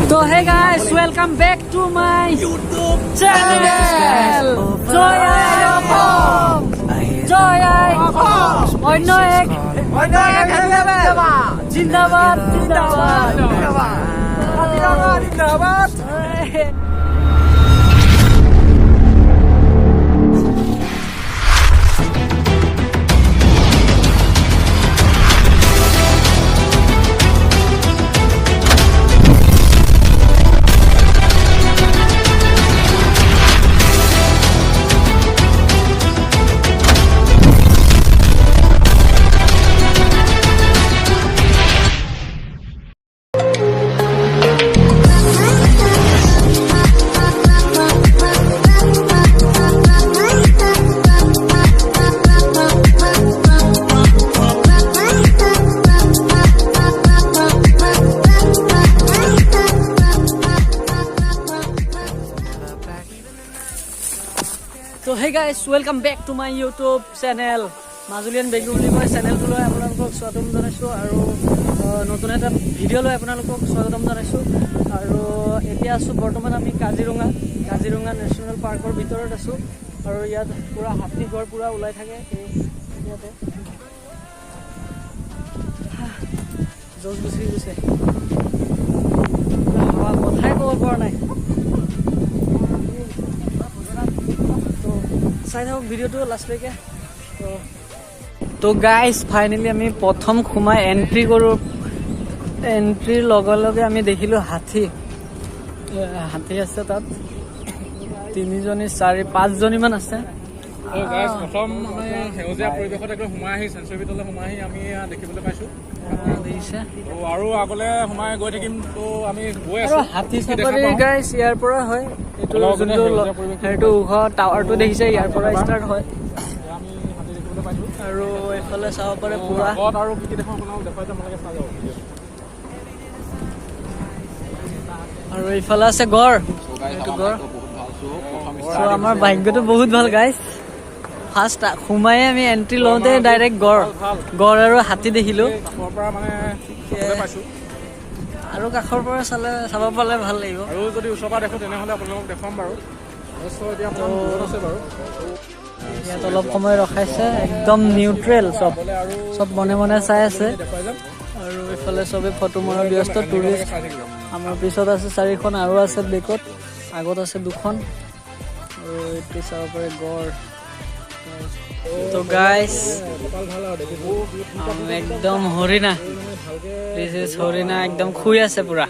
So hey guys, welcome back to my YouTube channel. Joy Zindabad. So hey guys, welcome back to my YouTube channel. majulianbngliboy channel to loi apnalok swagotam janaisu aru notun eta video loi apnalok swagotam janaisu aru etia asu bortoman ami Kaziranga national park or bitorot asu aru yat pura hathi gor pura ulai thake yate jos gusi guse hawa kothai kobor por nai চাই থাকক ভিডিওটো লাষ্টলৈকে তো guys finally আমি প্ৰথম সোমাই entry কৰোঁ এন্ট্ৰিৰ লগে লগে আমি দেখিলোঁ হাতী আছে তাত 3-4-5জনীমান আছে প্ৰথম সেউজীয়া পৰিৱেশত একদম সোমাই আহি চেঞ্চুৰী ভিতৰলৈ সোমাই আহি আমি দেখিবলৈ পাইছোঁ দেখিছে আৰু আগলৈ সোমাই গৈ থাকিম তো আমি গৈ আছো হাতী চাফাৰী গাইজ ইয়াৰ পৰা হয় এইটো যোনটো সেইটো ওখ টাৱাৰটো দেখিছে ইয়াৰ পৰা ষ্টাৰ্ট হয় আমি হাতী দেখিবলৈ পাইছোঁ আৰু এইফালে চাব পাৰে পুৰা আৰু কি কি দেখা আপোনালোকক দেখুৱাই যাম লাগে চাই যাব আৰু এইফালে আছে গড় এইটো গড় তো আমাৰ ভাগ্যটো বহুত ভাল গাইজ ফাৰ্ষ্ট সোমাই আমি এন্ট্ৰি লওঁতে ডাইৰেক্ট গড় আৰু হাতী দেখিলোঁ আৰু কাষৰ পৰা চাব পালে ভাল লাগিব আৰু যদি ওচৰৰ পৰা দেখোঁ তেনেহ'লে আপোনালোকক দেখুৱাম বাৰু ইয়াত অলপ সময় ৰখাইছে একদম নিউট্ৰেল চব মনে চাই আছে আৰু এইফালে চবে ফটো মৰা ব্যস্ত টুৰিষ্ট আমাৰ পিছত আছে 4খন আৰু আছে বেকত আগত আছে 2খন আৰু এইটো চাব পাৰে গড় তো গাইজ একদম হৰিণা দিছ ইজ হৰিণা একদম শুই আছে পুৰা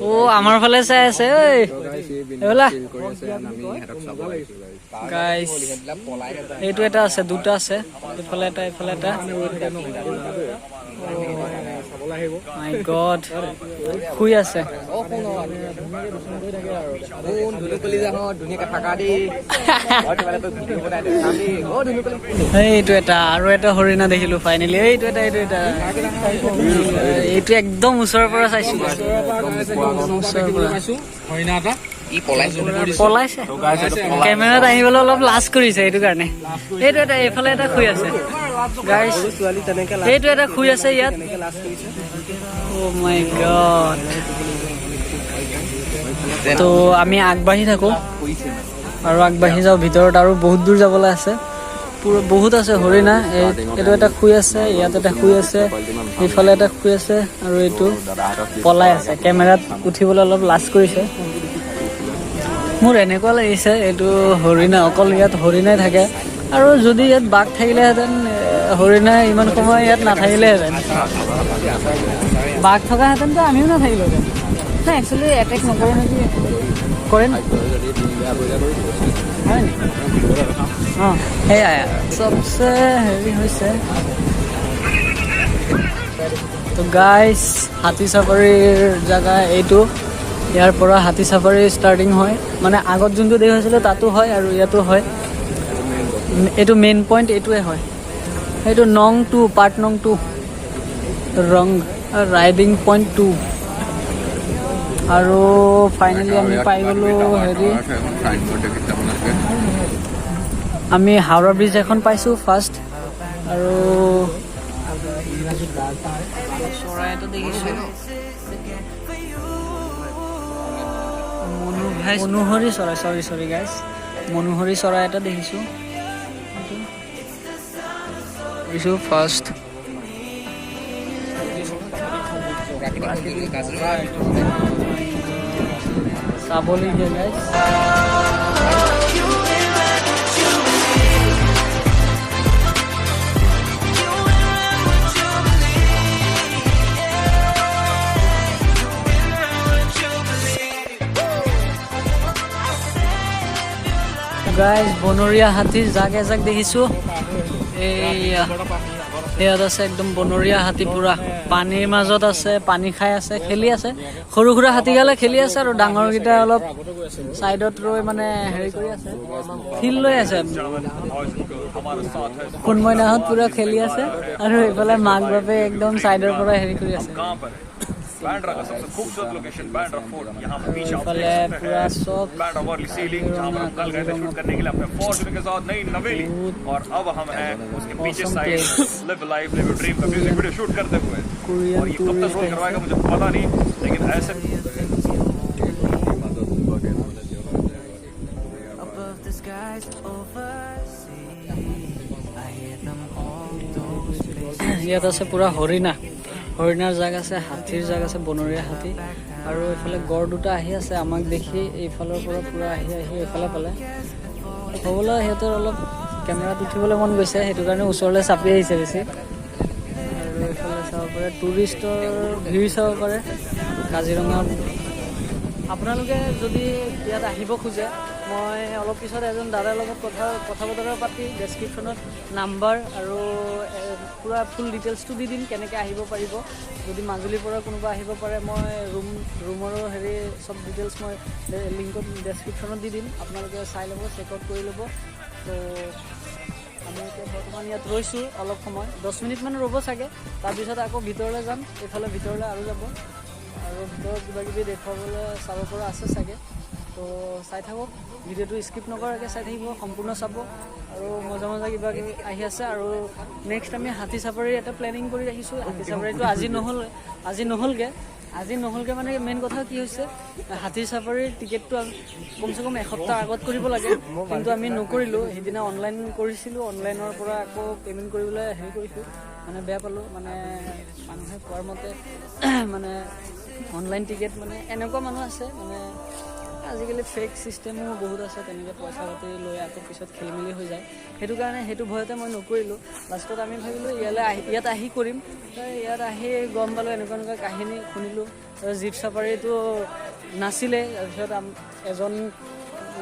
ও আমাৰ ফালে চাই আছে ঐ এইফালে গাইজ এইটো এটা আছে দুটা আছে এইফালে এটা মাই গড শুই আছে এইটো এটা আৰু এটা হৰিণা দেখিলো ফাইনেলি এইটো একদম ওচৰৰ পৰা চাইছো পলাইছে কেমেৰাত আহিবলৈ অলপ লাজ কৰিছে এইটো কাৰণে এইটো এটা এইফালে এটা শুই আছে গাইজ এইটো এটা শুই আছে ইয়াত অ' মাই গড তো আমি আগবাঢ়ি থাকো আৰু আগবাঢ়ি যাওঁ ভিতৰত আৰু বহুত দূৰ যাবলৈ আছে বহুত আছে হৰিণা এইটো এটা শুই আছে ইয়াত এটা শুই আছে এইফালে এটা শুই আছে আৰু এইটো পলাই আছে কেমেৰাত উঠিবলৈ অলপ লাজ কৰিছে মোৰ এনেকুৱা লাগিছে এইটো হৰিণা অকল ইয়াত হৰিণাই থাকে আৰু যদি ইয়াত বাঘ থাকিলেহেঁতেন হৰিণা ইমান সময় ইয়াত নাথাকিলেহেঁতেন বাঘ থকাহেঁতেনতো আমিও নাথাকিলোহেঁতেন নাই একচুৱেলি এটেক নকৰে নেকি কৰে নি হয় নি অঁ সেয়াই চবচে হেৰি হৈছে তো গাইজ হাতী চাফাৰীৰ জেগা এইটো ইয়াৰ পৰা হাতী চাফাৰী ষ্টাৰ্টিং হয় মানে আগত যোনটো দেশ হৈছিলে তাতো হয় আৰু ইয়াতো হয় এইটো মেইন পইণ্ট এইটোৱে হয় এইটো নং 2 পাৰ্ট নং 2 ৰং ৰাইডিং পইণ্ট 2 আৰু ফাইনেলি আমি পাই গ'লো হেৰি আমি হাওৰা ব্ৰিজ এখন পাইছোঁ ফাৰ্ষ্ট আৰু চৰাই এটা দেখিছোঁ মনোহৰী চৰাই সৰি গাইছ মনোহৰী চৰাই এটা দেখিছোঁ ফাৰ্ষ্ট চাবলি গাইছ গাইজ বনৰীয়া হাতীৰ জাক এজাক দেখিছোঁ ইয়াত আছে একদম বনৰীয়া হাতী পুৰা পানীৰ মাজত আছে পানী খাই আছে খেলি আছে সৰু সুৰা হাতীগালে খেলি আছে আৰু ডাঙৰকেইটা অলপ চাইডত ৰৈ মানে হেৰি কৰি আছে ফিল লৈ আছে কোনমইনাহঁত পুৰা খেলি আছে আৰু এইফালে মাক বাপে একদম চাইডৰ পৰা হেৰি কৰি আছে बांद्रा का सबसे खूबसूरत लोकेशन बांद्रा फोर्ट यहाँ पे बीच बांद्रा वर्ली सीलिंग जहाँ पर हम कल गए थे शूट करने के लिए अपने फॉर्च्यूनर के साथ नई नवेली और अब हम हैं उसके पीछे side live life live dream का म्यूजिक वीडियो शूट करते हुए और ये कब तक रोल करवाएगा मुझे पता नहीं लेकिन ऐसे ইয়াত আছে পুৰা হৰিণাৰ জাগ আছে হাতীৰ জাগ আছে বনৰীয়া হাতী আৰু এইফালে গড় দুটা আহি আছে আমাক দেখি এইফালৰ পৰা পুৰা আহি এইফালে পালে হ'বলৈ সিহঁতৰ অলপ কেমেৰাত উঠিবলৈ মন গৈছে সেইটো কাৰণে ওচৰলৈ চাপি আহিছে বেছি আৰু এইফালে চাব পাৰে টুৰিষ্টৰ ভিৰ চাব পাৰে কাজিৰঙা আপোনালোকে যদি ইয়াত আহিব খোজে মই অলপ পিছত এজন দাদাৰ লগত কথা বতৰা পাতি ডেছক্ৰিপশ্যনত নাম্বাৰ আৰু পুৰা ফুল ডিটেইলছটো দি দিম কেনেকৈ আহিব পাৰিব যদি মাজুলীৰ পৰা কোনোবা আহিব পাৰে মই ৰুমৰো হেৰি চব ডিটেইলছ মই লিংকত ডেছক্ৰিপশ্যনত দি দিম আপোনালোকে চাই ল'ব চেক আউট কৰি ল'ব তো আমি এতিয়া বৰ্তমান ইয়াত ৰৈছোঁ অলপ সময় 10 মিনিটমান ৰ'ব চাগে তাৰপিছত আকৌ ভিতৰলৈ যাম এইফালে ভিতৰলৈ আৰু যাব আৰু ভিতৰত কিবা কিবি দেখুৱাবলৈ চাব পৰা আছে চাগে তো চাই থাকক ভিডিঅ'টো স্কিপ নকৰাকৈ চাই থাকিব সম্পূৰ্ণ চাব আৰু মজা কিবা কিবি আহি আছে আৰু নেক্সট আমি হাতী চাফাৰী এটা প্লেনিং কৰি ৰাখিছোঁ হাতী চাফাৰীটো আজি নহ'লগৈ মানে মেইন কথা কি হৈছে হাতীৰ চাফাৰীৰ টিকেটটো কমচে কম এসপ্তাহ আগত কৰিব লাগে কিন্তু আমি নকৰিলোঁ সেইদিনা অনলাইন কৰিছিলোঁ অনলাইনৰ পৰা আকৌ পে'মেণ্ট কৰিবলৈ হেৰি কৰিছোঁ মানে বেয়া পালোঁ মানে মানুহে কোৱাৰ মতে মানে অনলাইন টিকেট মানে এনেকুৱা মানুহ আছে মানে আজিকালি ফেক চিষ্টেমো বহুত আছে তেনেকৈ পইচা পাতি লৈ আকৌ পিছত খেলি মেলি হৈ যায় সেইটো কাৰণে সেইটো ভয়তে মই নকৰিলোঁ লাষ্টত আমি ভাবিলোঁ ইয়াত আহি কৰিম ইয়াত আহি গম পালোঁ এনেকুৱা কাহিনী শুনিলোঁ জীপ চাফাৰীটো নাছিলে তাৰপিছত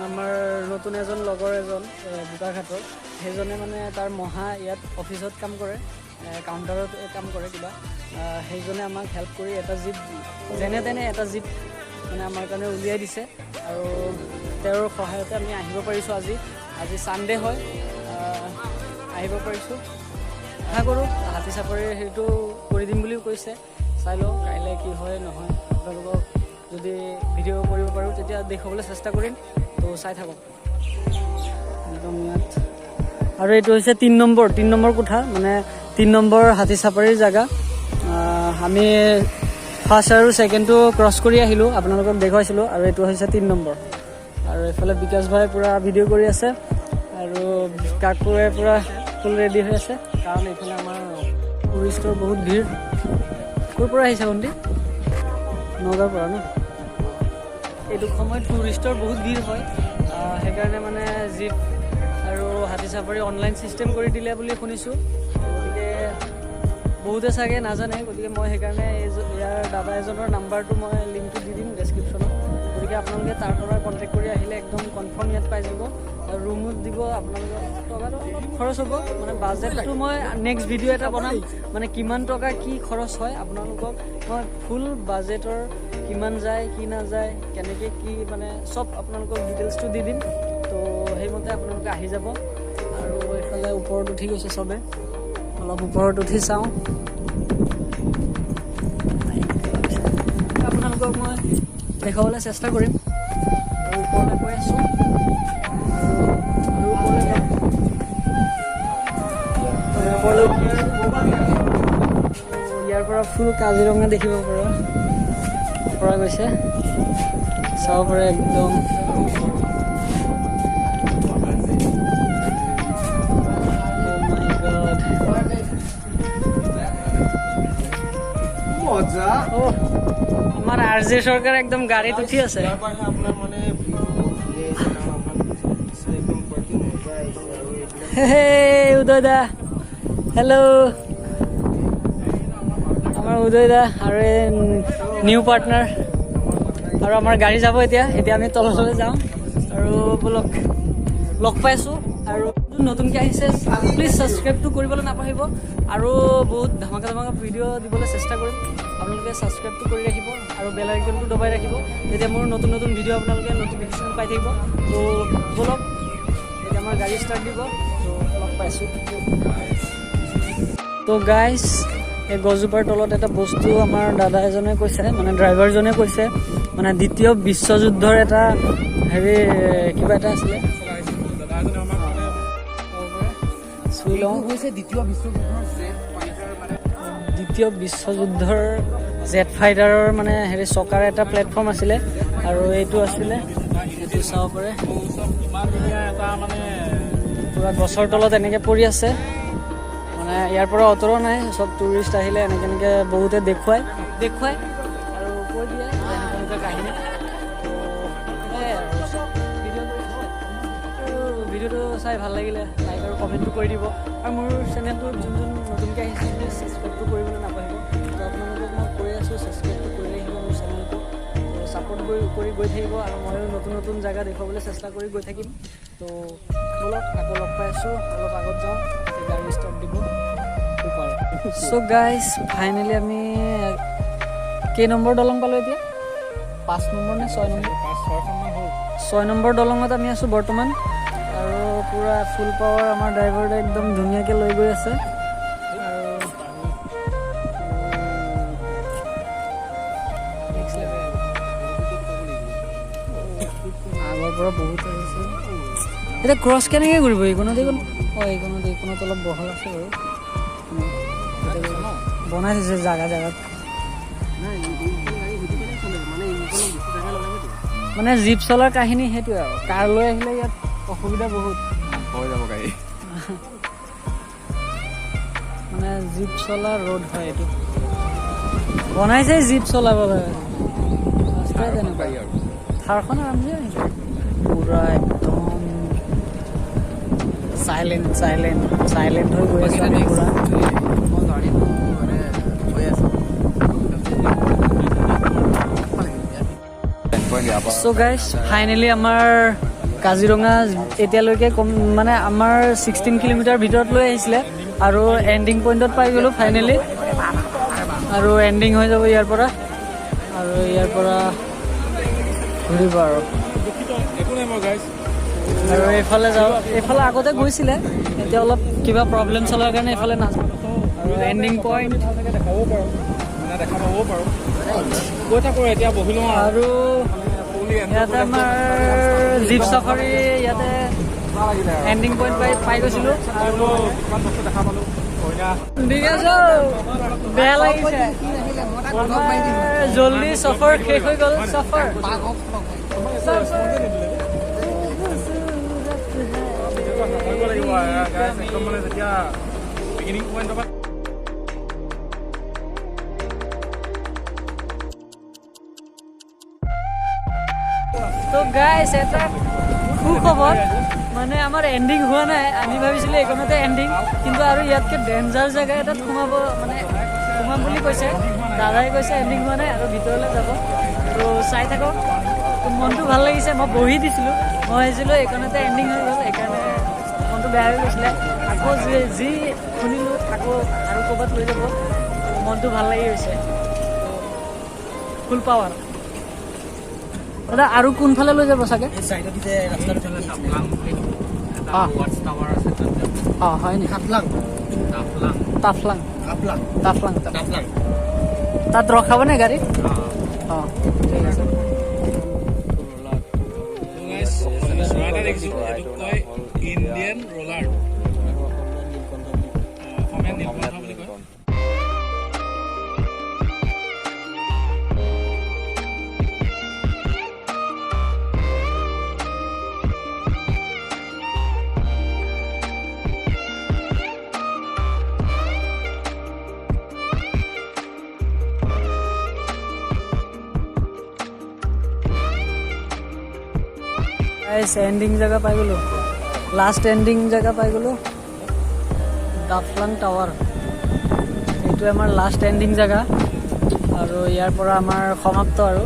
আমাৰ নতুন এজন লগৰ এজন বোকাঘাটৰ সেইজনে মানে তাৰ ইয়াত অফিচত কাম কৰে কাউণ্টাৰত কাম কৰে কিবা সেইজনে আমাক হেল্প কৰি এটা জীপ যেনে তেনে এটা জীপ মানে আমাৰ কাৰণে উলিয়াই দিছে আৰু তেওঁৰ সহায়তে আমি আহিব পাৰিছোঁ আজি ছানডে হয় আহিব পাৰিছোঁ আশা কৰোঁ হাতী চাফাৰীৰ সেইটো কৰি দিম বুলিও কৈছে চাই লওঁ কাইলৈ কি হয় নহয় আপোনালোকক যদি ভিডিঅ' কৰিব পাৰোঁ তেতিয়া দেখুৱাবলৈ চেষ্টা কৰিম তো চাই থাকক একদম ইয়াত আৰু এইটো হৈছে 3 নম্বৰ কোঠা মানে 3 নম্বৰ হাতী চাফাৰীৰ জেগা আমি ফাৰ্ষ্ট আৰু ছেকেণ্ডটো ক্ৰছ কৰি আহিলোঁ আপোনালোকক দেখুৱাইছিলোঁ আৰু এইটো হৈছে 3 নম্বৰ আৰু এইফালে বিকাশ ভাই পূৰা ভিডিঅ' কৰি আছে আৰু কাকুৱে পূৰা ফুল ৰেডি হৈ আছে কাৰণ এইফালে আমাৰ টুৰিষ্টৰ বহুত ভিৰ ক'ৰ পৰা আহিছে ভণ্টি নগাঁৱৰ পৰা ন এইটো সময়ত টুৰিষ্টৰ বহুত ভিৰ হয় সেইকাৰণে মানে জীপ আৰু হাতী চাফাৰী অনলাইন ছিষ্টেম কৰি দিলে বুলি শুনিছোঁ গতিকে বহুতে চাগে নাজানে গতিকে মই সেইকাৰণে ইয়াৰ দাদা এজনৰ নাম্বাৰটো মই লিংকটো দি দিম ডেছক্ৰিপশ্যনত গতিকে আপোনালোকে তাৰ পৰা কণ্টেক্ট কৰি আহিলে একদম কনফাৰ্ম ইয়াত পাই যাব আৰু ৰুমত দিব আপোনালোকৰ টকাটো অলপ খৰচ হ'ব মানে বাজেটটো মই নেক্সট ভিডিঅ' এটা বনাম মানে কিমান টকা কি খৰচ হয় আপোনালোকক মই ফুল বাজেটৰ কিমান যায় কি নাযায় কেনেকৈ কি মানে চব আপোনালোকক ডিটেইলছটো দি দিম তো সেইমতে আপোনালোকে আহি যাব আৰু এইফালে ওপৰত উঠি গৈছে চবে অলপ ওপৰত উঠি চাওঁ আপোনালোকক মই দেখুৱাবলৈ চেষ্টা কৰিম আৰু ওপৰলৈ গৈ আছোঁ আৰু ওপৰলৈ যাম ইয়াৰ পৰা ফুল কাজিৰঙা দেখিব পৰা গৈছে চাব পাৰে একদম আমাৰ আৰজে সৰকাৰ একদম গাড়িতে উঠি আছে উদয় দা হেল্ল' আমাৰ উদয় দা আৰু নিউ পাৰ্টনাৰ আৰু আমাৰ গাড়ী যাব এতিয়া আমি তললৈ যাওঁ আৰু বলক লগ পাইছোঁ আৰু নতুনকৈ আহিছে প্লিজ ছাবস্ক্ৰাইবটো কৰিবলৈ নাপাহৰিব আৰু বহুত ধামাকা ভিডিঅ' দিবলৈ চেষ্টা কৰিম আপোনালোকে ছাবস্ক্ৰাইবটো কৰি ৰাখিব আৰু বেল আইকনটো দবাই ৰাখিব তেতিয়া মোৰ নতুন ভিডিঅ' আপোনালোকে নটিফিকেশ্যন পাই থাকিব তো বলক এতিয়া আমাৰ গাড়ী ষ্টাৰ্ট দিব তো লগ পাইছোঁ তো গাইজ এই গছজোপাৰ তলত এটা বস্তু আমাৰ দাদা এজনে কৈছে মানে ড্ৰাইভাৰজনে কৈছে মানে দ্বিতীয় বিশ্বযুদ্ধৰ এটা হেৰি কিবা এটা আছিলে দ্বিতীয় বিশ্বযুদ্ধৰ জেট ফাইটাৰৰ মানে হেৰি চকাৰ এটা প্লেটফৰ্ম আছিলে আৰু এইটো আছিলে এইটো চাব পাৰে পুৰা গছৰ তলত এনেকৈ পৰি আছে মানে ইয়াৰ পৰা অঁতৰা নাই চব টুৰিষ্ট আহিলে এনেকৈ বহুতে দেখুৱায় আৰু কৈ দিয়ে এনেকুৱা কাহিনী ভিডিঅ'টো চাই ভাল লাগিলে লাইক আৰু কমেণ্টটো কৰি দিব আৰু মোৰ চেনেলটো যোন নতুনকৈ আহিছে প্লিজ ছাবস্ক্ৰাইবটো কৰিবলৈ নাপাহৰিব তো আপোনালোকক মই কৈ আছোঁ ছাবস্ক্ৰাইবটো কৰি ৰাখিব মোৰ চেনেলটো ছাপোৰ্ট কৰি গৈ থাকিব আৰু ময়ো নতুন জেগা দেখুৱাবলৈ চেষ্টা কৰি গৈ থাকিম তো বলক আকৌ লগ পাই আছোঁ অলপ আগত যাওঁ গাড়ী ষ্টাৰ্ট দিব চ' গাইজ ফাইনেলি আমি কেই নম্বৰ দলং পালোঁ এতিয়া 5 নম্বৰ নে 6 নম্বৰ 6 নম্বৰ দলঙত আমি আছোঁ বৰ্তমান আৰু পুৰা ফুল পাৱাৰ আমাৰ ড্ৰাইভাৰটোৱে একদম ধুনীয়াকৈ লৈ গৈ আছে আগৰ পৰা বহুত আহিছে এতিয়া ক্ৰছ কেনেকৈ কৰিব এইখনত অলপ বহল আছে বাৰু বনাই দিছে জেগাত মানে জীপ চলাৰ কাহিনী সেইটোৱে আৰু কাৰ লৈ আহিলে ইয়াত অসুবিধা বহুত হৈ যাব গাড়ী মানে জীপ চলা ৰোড হয় এইটো বনাইছে জীপ চলাবলৈ ৰাস্তাই তেনেকুৱা থাৰখন আৰামছে আহিছে পুৰা একদম চাইলেণ্ট হৈ গৈ আছোঁ আমি পুৰা চ' গাইজ ফাইনেলি আমাৰ কাজিৰঙা এতিয়ালৈকে মানে আমাৰ 16 কিলোমিটাৰ ভিতৰত লৈ আহিছিলে আৰু এণ্ডিং পইণ্টত পাই গ'লোঁ ফাইনেলি আৰু এণ্ডিং হৈ যাব ইয়াৰ পৰা ঘূৰিব আৰু এইফালে যাওঁ এইফালে আগতে গৈছিলে এতিয়া অলপ কিবা প্ৰব্লেম চলাৰ কাৰণে এইফালে নাযাওঁ আৰু এণ্ডিং পইণ্ট আৰু ইয়াতে আমাৰ জীপ চাফাৰী ইয়াতে এণ্ডিং পইণ্ট পাই গৈছিলোঁ আৰু ঠিক আছে বেয়া লাগিছে জল্দি চফৰ শেষ হৈ গ'ল চফৰ তো গাইজ এটা সুখবৰ মানে আমাৰ এণ্ডিং হোৱা নাই আমি ভাবিছিলোঁ এইখনতে এণ্ডিং কিন্তু আৰু ইয়াতকৈ ডেঞ্জাৰ জেগা এটাত সোমাম বুলি কৈছে দাদাই কৈছে এণ্ডিং হোৱা নাই আৰু ভিতৰলৈ যাব তো চাই থাকক মনটো ভাল লাগিছে মই বহি দিছিলোঁ মই ভাবিছিলোঁ এইখনতে এণ্ডিং হৈ গ'ল সেইকাৰণে মনটো বেয়া হৈ গৈছিলে আকৌ যি শুনিলোঁ আকৌ আৰু ক'ৰবাত লৈ যাব মনটো ভাল লাগি গৈছে ফুল পাৱাৰ দাদা আৰু কোনফালে লৈ যাব চাগে হয় নি তাফলাং তাত ৰখাবনে গাড়ী অঁ ঠিক আছে ইণ্ডিয়ান ৰোলাৰ অসমীয়া নীলকণ্ঠ বুলি কয় গাইছ এণ্ডিং জেগা পাই গ'লোঁ লাষ্ট এণ্ডিং জেগা পাই গ'লোঁ ডাফলাং টাৱাৰ এইটো আমাৰ লাষ্ট এণ্ডিং জেগা আৰু ইয়াৰ পৰা আমাৰ সমাপ্ত আৰু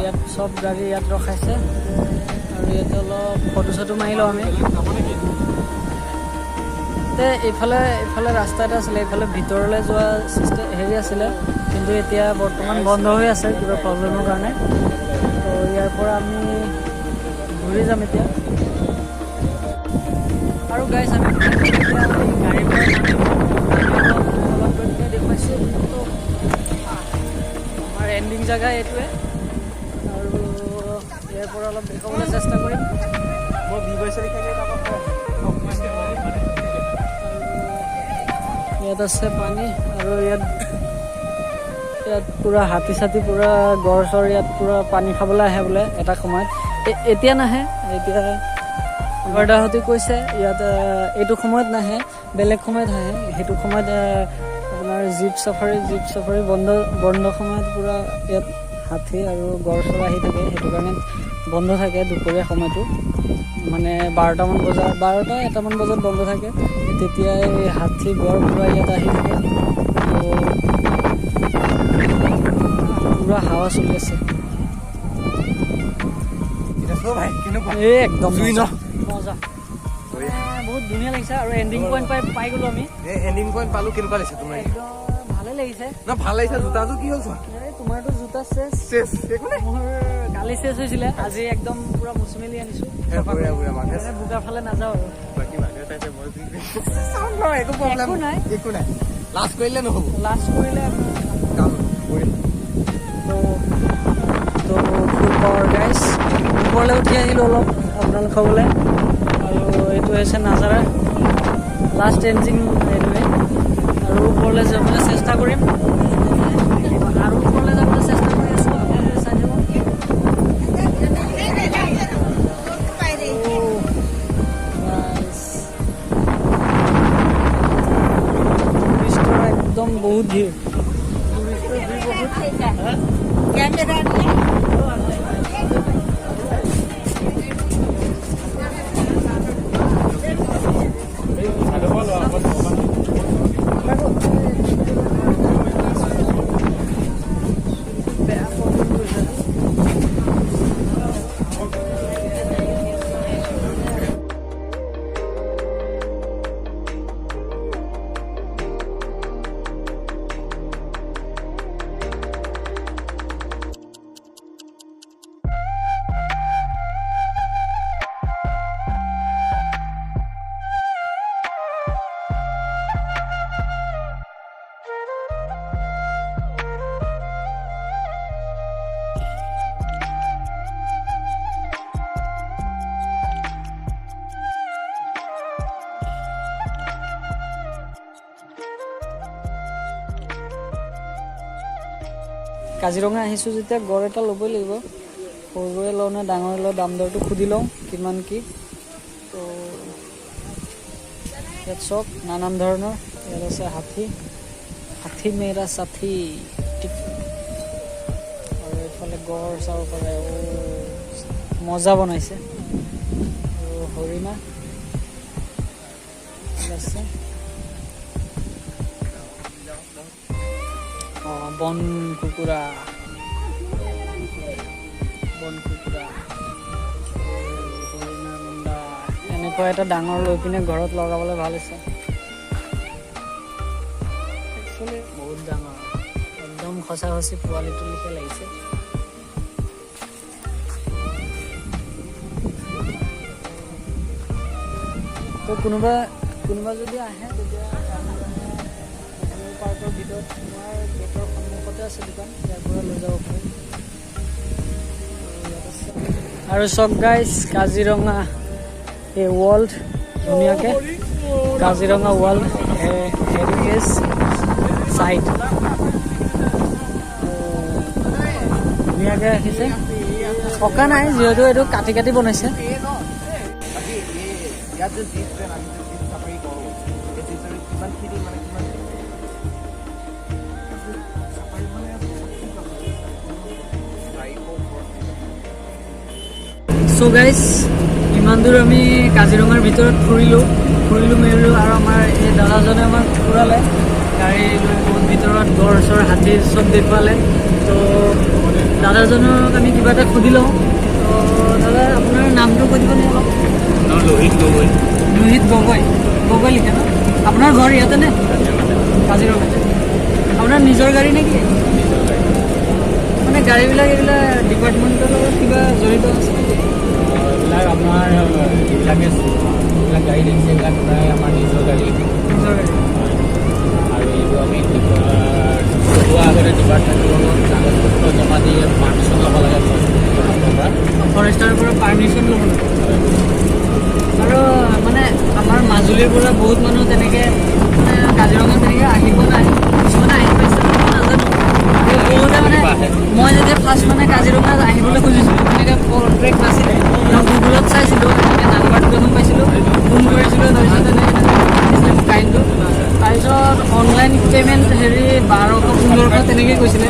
ইয়াত চব গাড়ী ইয়াত ৰখাইছে আৰু ইয়াতে অলপ ফটো চটো মাৰি লওঁ আমি এইফালে ৰাস্তা এটা আছিলে এইফালে ভিতৰলৈ যোৱা হেৰি আছিলে কিন্তু এতিয়া বৰ্তমান বন্ধ হৈ আছে কিবা প্ৰব্লেমৰ কাৰণে তো ইয়াৰ পৰা আমি ঘূৰি যাম এতিয়া আৰু গাইছ আমি গাড়ীৰ পৰা অলপ দেখুৱাইছোঁ তো আমাৰ এণ্ডিং জেগা এইটোৱে আৰু ইয়াৰ পৰা অলপ দেখাবলৈ চেষ্টা কৰিম মই ইয়াত আছে পানী আৰু ইয়াত পুৰা হাতী চাতি পুৰা গড় চৰ ইয়াত পুৰা পানী খাবলৈ আহে বোলে এটা সময়ত এতিয়া নাহে এতিয়া বৰদাহঁতে কৈছে ইয়াত এইটো সময়ত নাহে বেলেগ সময়ত আহে সেইটো সময়ত আপোনাৰ জীপ চাফাৰী বন্ধ সময়ত পুৰা ইয়াত হাতী আৰু গড় চৰ আহি থাকে সেইটো কাৰণে বন্ধ থাকে দুপৰীয়া সময়টো মানে 12টামান বজাত বন্ধ থাকে তেতিয়া এই হাতী গড় পুৰা ইয়াত আহি থাকে পুৰা হাৱা চলি আছে একদম মজা বহুত ধুনীয়া লাগিছে আৰু এণ্ডিং পইণ্ট পাই গ'লো আমি এণ্ডিং পইণ্ট পালো কেনেকুৱা লাগিছে তোমাৰ একদম ভালে লাগিছে না ভাল লাগিছে জোতাযোৰ কি হ'ল তোমাৰতো জোতা চেচ মোৰ কালি চেচ হৈছিলে আজি একদম পুৰা মুচি মেলি আনিছো বোকা ফালে নাযাওঁ আৰু একো নাই লাষ্ট কৰিলে নহ'ব তো ফুল পাৱাৰ গাইজ ওপৰলৈ উঠি আহিলোঁ অলপ আপোনালোক খাবলৈ আৰু এইটো হৈছে নাজাৰা লাষ্ট এণ্ডিং এইটোৱে আৰু ওপৰলৈ যাবলৈ চেষ্টা কৰিম আৰু ওপৰলৈ যাবলৈ চেষ্টা কৰি আছোঁ আপোনালোকে চাই যাব টুৰিষ্টৰ একদম বহুত ভিৰ কাজিৰঙা আহিছোঁ যেতিয়া গড় এটা ল'বই লাগিব সৰুৱে লওঁ নে ডাঙৰে লওঁ দাম দৰটো সুধি লওঁ কিমান কি তো ইয়াত চব নানান ধৰণৰ ইয়াত আছে হাতী মেৰা সাথী আৰু এইফালে গড় চাব পাৰে মজা বনাইছে আৰু হৰিণা আছে বন কুকুৰা এনেকুৱা এটা ডাঙৰ লৈ পিনে ঘৰত লগাবলৈ ভাল হৈছে একচুৱেলি বহুত ডাঙৰ একদম সঁচা পোৱালিটো লিখে লাগিছে তো কোনোবা যদি আহে তেতিয়া পাৰ্কৰ ভিতৰত তোমাৰ গেটৰ সন্মুখতে আছে দোকান ইয়াৰ পৰা লৈ যাব পাৰে আৰু চব গাইজ কাজিৰঙা এই ৱৰ্ল্ড ধুনীয়াকৈ কাজিৰঙা ৱৰ্ল্ড হেৰিটেজ চাইট ধুনীয়াকৈ ৰাখিছে পকা নাই যিহেতু এইটো কাটি বনাইছে চ' গাইজ ইমান দূৰ আমি কাজিৰঙাৰ ভিতৰত ফুৰিলোঁ মেলিলোঁ আৰু আমাৰ এই দাদাজনে আমাক ফুৰালে গাড়ী লৈ বহুত ভিতৰত গড় চৰ হাতী চব দেখুৱালে তো দাদাজনক আমি কিবা এটা সুধি লওঁ তো দাদা আপোনাৰ নামটো কৈ দিবনে অলপ লোহিত গগৈ লিখে ন আপোনাৰ ঘৰ ইয়াতে নে কাজিৰঙাতে আপোনাৰ নিজৰ গাড়ী নে কি মানে গাড়ীবিলাক এইবিলাক ডিপাৰ্টমেণ্টৰ লগত কিবা জড়িত আছে এইবিলাক আপোনাৰ যিবিলাকে যিবিলাক গাড়ী দেখিছে এইবিলাক প্ৰায় আমাৰ নিজৰ গাড়ী আৰু এইবোৰ আমি চলোৱা আগতে ডিপাৰ্টমেণ্টৰ লগত কাগজ পত্ৰ জমা দি পাৰ্মিশ্যন ল'ব লাগে ফৰেষ্টাৰৰ পৰা পাৰ্মিশ্যন ল'ব লাগে আৰু মানে আমাৰ মাজুলীৰ পৰা বহুত মানুহ তেনেকৈ মানে কাজিৰঙা তেনেকৈ আহিব নাই কিছুমানে আহি পাইছে নাজানো বহুতে মানে মই যেতিয়া ফাৰ্ষ্ট মানে কাজিৰঙাত আহিবলৈ খুজিছিলোঁ তেনেকৈ কণ্টেক্ট নাছিলে গুগলত চাইছিলোঁ এনেকৈ নাম্বাৰটো এখন পাইছিলোঁ ফোন কৰিছিলোঁ তাৰপিছত তেনেকৈ কাইণ্ডটো তাৰপিছত অনলাইন পে'মেণ্ট 1200-1500 তেনেকৈ কৈছিলে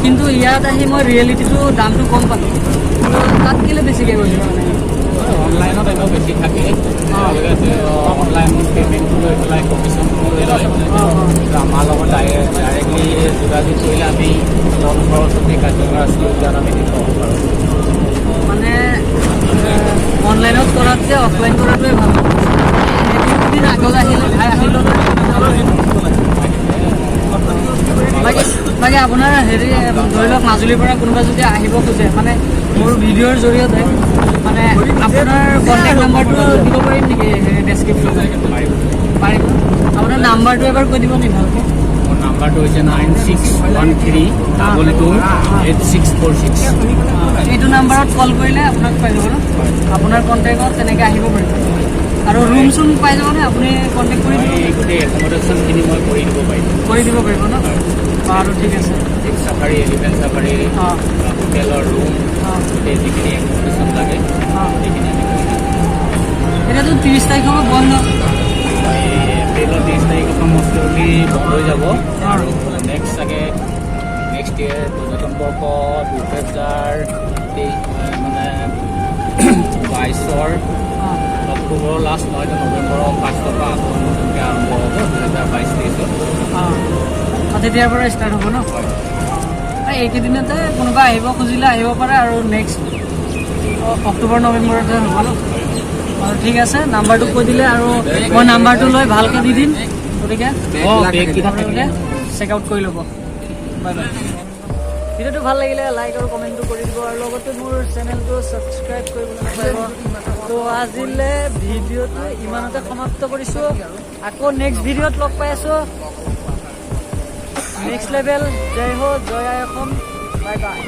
কিন্তু ইয়াত আহি মই ৰিয়েলিটিটো দামটো কম পালোঁ কিন্তু তাত কেলৈ বেছিকৈ কৈছিলোঁ মানে অনলাইনত এনেও বেছি থাকে অনলাইন পে'মেণ্টটো লৈ পেলাই কমিশ্যনটো লৈ লয় আমাৰ লগত ডাইৰেক্টলি যোগাযোগ কৰিলে আমি কম খৰচতে কাজিৰঙা ৰাষ্ট্ৰীয় উদ্যান আমি দেখুৱাব পাৰোঁ মানে অনলাইনত কৰাতকৈ অফলাইন কৰাটোৱে ভাল দিন আগলৈ আহিলোঁ বাকী আপোনাৰ ধৰি লওক মাজুলীৰ পৰা কোনোবা যদি আহিব খোজে মানে মোৰ ভিডিঅ'ৰ জৰিয়তে মানে আপোনাৰ কণ্টেক্ট নাম্বাৰটো দিব পাৰিম নেকি ডেছক্ৰিপশ্যনত পাৰিব আপোনাৰ নাম্বাৰটো এবাৰ কৈ দিব নেকি ভালকৈ মোৰ নাম্বাৰটো হৈছে 9613828646 এইটো নাম্বাৰত কল কৰিলে আপোনাক পাই যাব ন আপোনাৰ কণ্টেক্টত তেনেকৈ আহিব পাৰিব আৰু ৰুম চুম পাই যাবনে আপুনি কণ্টেক্ট কৰি গোটেই একমডেশ্যনখিনি মই কৰি দিব পাৰিব ন আৰু ঠিক আছে জীপ চাফাৰী এলিফেণ্ট চাফাৰী হোটেলৰ ৰুম গোটেই যিখিনি একমডেশ্যন লাগে সেইখিনি আমি কৰি দিম এতিয়াতো 30 তাৰিখৰ পৰা বন্ধ এপ্ৰিলৰ 30 তাৰিখৰ পৰা মষ্টলি বন্ধ হৈ যাব আৰু নেক্সট চাগে নেক্সট ইয়েৰ নতুন বৰ্ষ 2022 অক্টোবৰৰ লাষ্ট নহয়তো নৱেম্বৰৰ 5 পৰা আকৌ নতুনকৈ আৰম্ভ হ'ব 2022 তেইছত তেতিয়াৰ পৰা ষ্টাৰ্ট হ'ব ন এইকেইদিনতে কোনোবা আহিব খুজিলে আহিব পাৰে আৰু নেক্সট অক্টোবৰ নৱেম্বৰতে হ'ব ন আৰু ঠিক আছে নাম্বাৰটো কৈ দিলে আৰু মই নাম্বাৰটো লৈ ভালকৈ দি দিম গতিকে চেক আউট কৰি ল'ব বাই বাই ভিডিঅ'টো ভাল লাগিলে লাইক আৰু কমেণ্টটো কৰি দিব আৰু লগতে মোৰ চেনেলটো ছাবস্ক্ৰাইব কৰিবলৈ নাপাহৰিব তো আজিলৈ ভিডিঅ'টো ইমানতে সমাপ্ত কৰিছোঁ আকৌ নেক্সট ভিডিঅ'ত লগ পাই আছোঁ নেক্সট লেভেল জয় ho জয় আই অসম বাই বাই